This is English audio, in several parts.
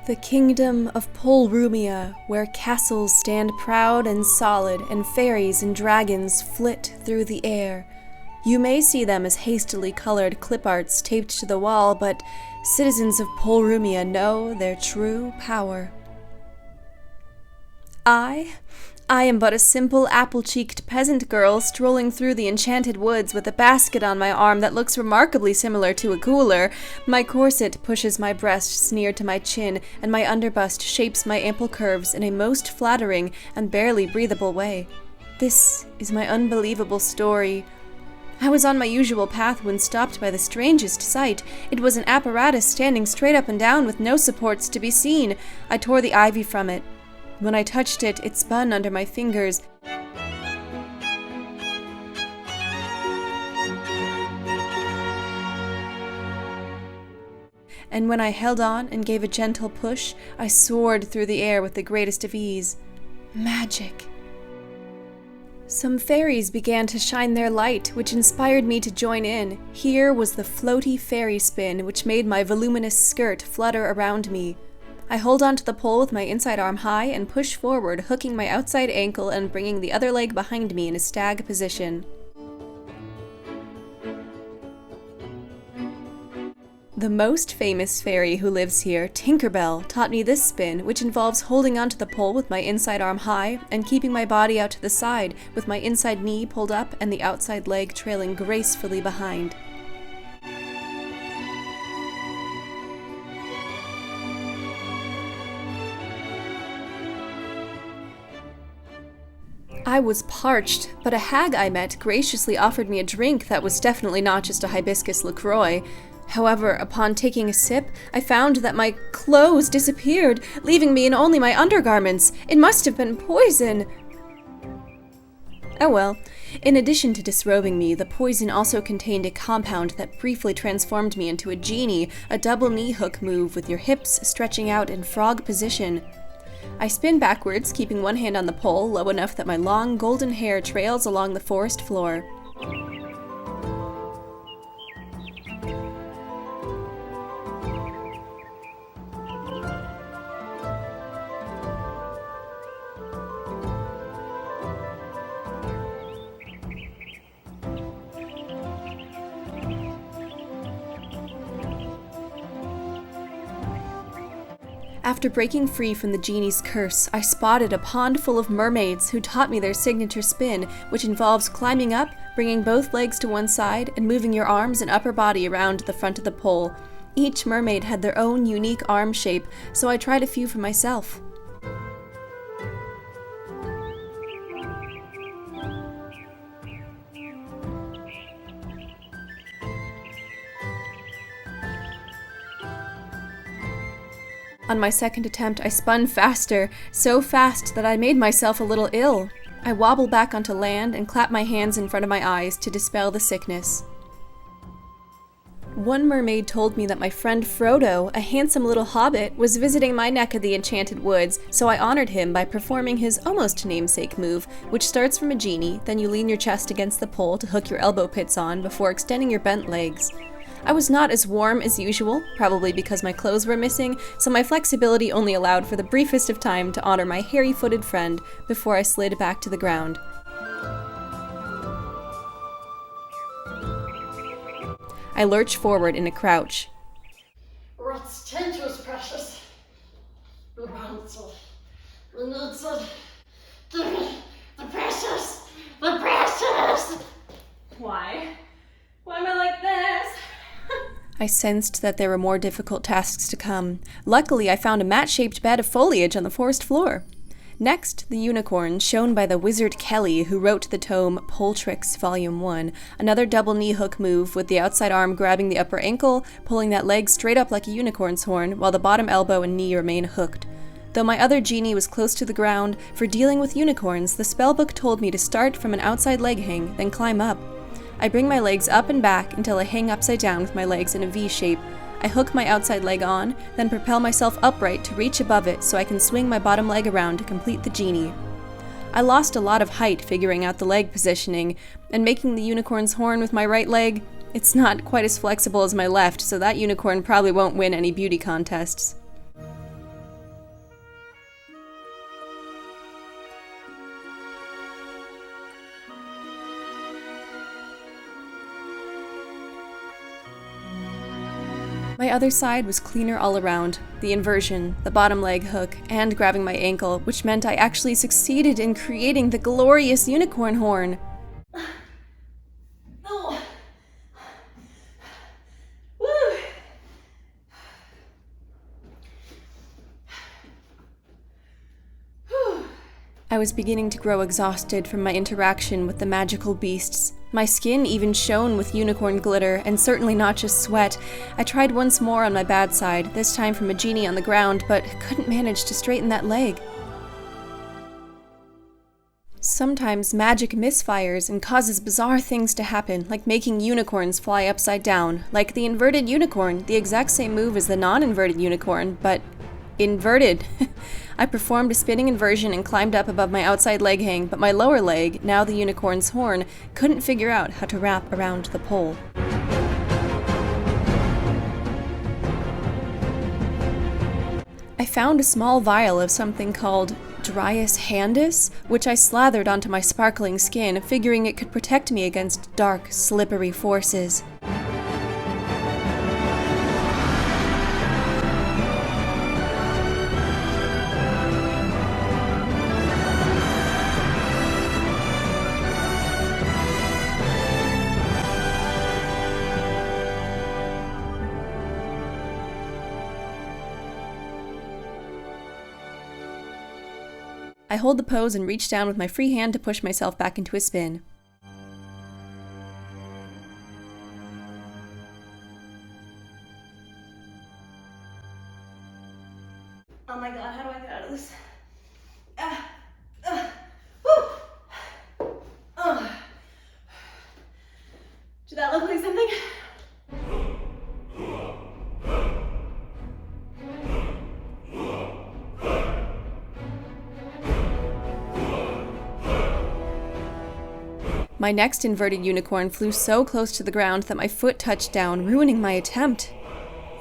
The kingdom of Polrumia, where castles stand proud and solid, and fairies and dragons flit through the air. You may see them as hastily colored clip arts taped to the wall, but citizens of Polrumia know their true power. I am but a simple apple-cheeked peasant girl strolling through the enchanted woods with a basket on my arm that looks remarkably similar to a cooler. My corset pushes my breasts near to my chin, and my underbust shapes my ample curves in a most flattering and barely breathable way. This is my unbelievable story. I was on my usual path when stopped by the strangest sight. It was an apparatus standing straight up and down with no supports to be seen. I tore the ivy from it. When I touched it, it spun under my fingers. And when I held on and gave a gentle push, I soared through the air with the greatest of ease. Magic. Some fairies began to shine their light, which inspired me to join in. Here was the floaty fairy spin, which made my voluminous skirt flutter around me. I hold onto the pole with my inside arm high and push forward, hooking my outside ankle and bringing the other leg behind me in a stag position. The most famous fairy who lives here, Tinkerbell, taught me this spin, which involves holding onto the pole with my inside arm high and keeping my body out to the side, with my inside knee pulled up and the outside leg trailing gracefully behind. I was parched, but a hag I met graciously offered me a drink that was definitely not just a hibiscus LaCroix. However, upon taking a sip, I found that my clothes disappeared, leaving me in only my undergarments. It must have been poison. Oh well. In addition to disrobing me, the poison also contained a compound that briefly transformed me into a genie, a double knee hook move with your hips stretching out in frog position. I spin backwards, keeping one hand on the pole, low enough that my long golden hair trails along the forest floor. After breaking free from the genie's curse, I spotted a pond full of mermaids who taught me their signature spin, which involves climbing up, bringing both legs to one side, and moving your arms and upper body around the front of the pole. Each mermaid had their own unique arm shape, so I tried a few for myself. On my second attempt, I spun faster, so fast that I made myself a little ill. I wobble back onto land and clap my hands in front of my eyes to dispel the sickness. One mermaid told me that my friend Frodo, a handsome little hobbit, was visiting my neck of the enchanted woods, so I honored him by performing his almost namesake move, which starts from a genie, then you lean your chest against the pole to hook your elbow pits on before extending your bent legs. I was not as warm as usual, probably because my clothes were missing, so my flexibility only allowed for the briefest of time to honor my hairy-footed friend before I slid back to the ground. I lurch forward in a crouch. What's dangerous, precious? Ransel. Give me the precious! The precious! Why? Why am I like this? I sensed that there were more difficult tasks to come. Luckily, I found a mat-shaped bed of foliage on the forest floor. Next, the unicorn, shown by the wizard Kelly, who wrote the tome Poletricks Volume 1, another double knee hook move with the outside arm grabbing the upper ankle, pulling that leg straight up like a unicorn's horn, while the bottom elbow and knee remain hooked. Though my other genie was close to the ground, for dealing with unicorns, the spellbook told me to start from an outside leg hang, then climb up. I bring my legs up and back until I hang upside down with my legs in a V shape. I hook my outside leg on, then propel myself upright to reach above it so I can swing my bottom leg around to complete the genie. I lost a lot of height figuring out the leg positioning, and making the unicorn's horn with my right leg, it's not quite as flexible as my left, so that unicorn probably won't win any beauty contests. My other side was cleaner all around. The inversion, the bottom leg hook, and grabbing my ankle, which meant I actually succeeded in creating the glorious unicorn horn. Oh. Woo. Whew. I was beginning to grow exhausted from my interaction with the magical beasts. My skin even shone with unicorn glitter, and certainly not just sweat. I tried once more on my bad side, this time from a genie on the ground, but couldn't manage to straighten that leg. Sometimes magic misfires and causes bizarre things to happen, like making unicorns fly upside down, like the inverted unicorn, the exact same move as the non-inverted unicorn, but inverted. I performed a spinning inversion and climbed up above my outside leg hang, but my lower leg, now the unicorn's horn, couldn't figure out how to wrap around the pole. I found a small vial of something called Dryas Handis, which I slathered onto my sparkling skin, figuring it could protect me against dark, slippery forces. I hold the pose and reach down with my free hand to push myself back into a spin. Oh my god, how do I get out of this? Did that look like something? My next inverted unicorn flew so close to the ground that my foot touched down, ruining my attempt.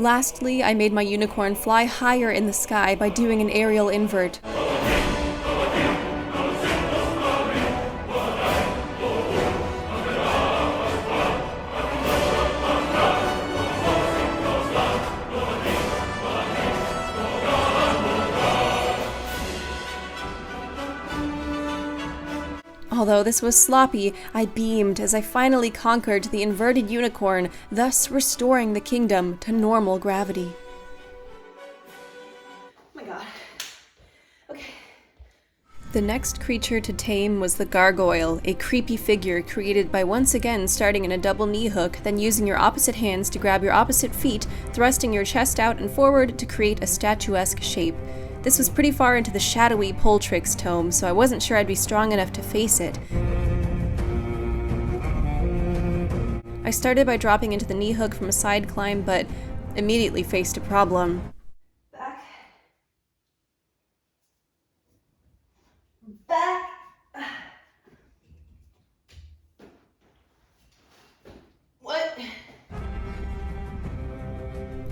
Lastly, I made my unicorn fly higher in the sky by doing an aerial invert. Although this was sloppy, I beamed as I finally conquered the inverted unicorn, thus restoring the kingdom to normal gravity. Oh my god. Okay. The next creature to tame was the gargoyle, a creepy figure created by once again starting in a double knee hook, then using your opposite hands to grab your opposite feet, thrusting your chest out and forward to create a statuesque shape. This was pretty far into the shadowy Poltrix tome, so I wasn't sure I'd be strong enough to face it. I started by dropping into the knee hook from a side climb, but immediately faced a problem. Back. Back. What?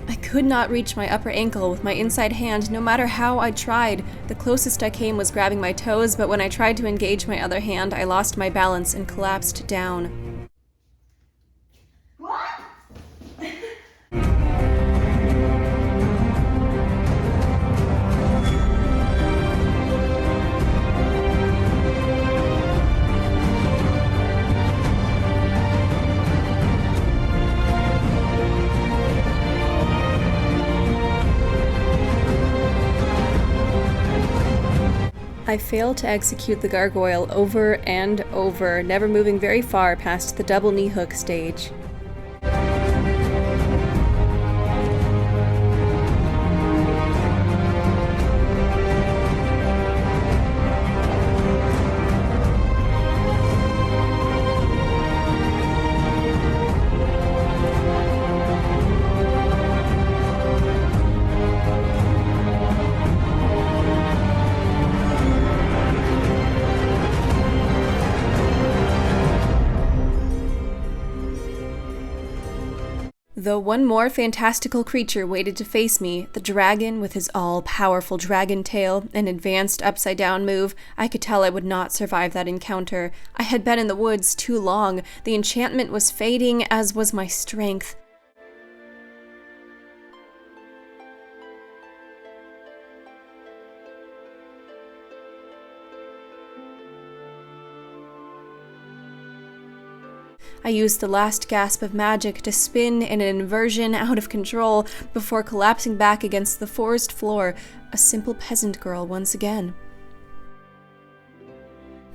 I could not reach my upper ankle with my inside hand no matter how I tried. The closest I came was grabbing my toes, but when I tried to engage my other hand, I lost my balance and collapsed down. What? I failed to execute the gargoyle over and over, never moving very far past the double knee hook stage. Though one more fantastical creature waited to face me, the dragon with his all-powerful dragon tail, an advanced upside-down move, I could tell I would not survive that encounter. I had been in the woods too long, the enchantment was fading, as was my strength. I used the last gasp of magic to spin in an inversion out of control before collapsing back against the forest floor, a simple peasant girl once again.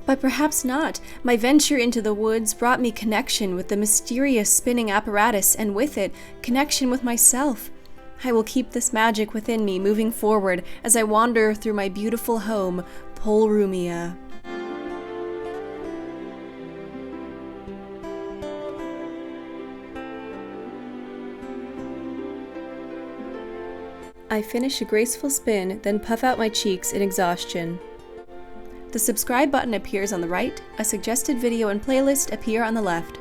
But perhaps not. My venture into the woods brought me connection with the mysterious spinning apparatus, and with it, connection with myself. I will keep this magic within me moving forward as I wander through my beautiful home, Polrumia. I finish a graceful spin, then puff out my cheeks in exhaustion. The subscribe button appears on the right, a suggested video and playlist appear on the left.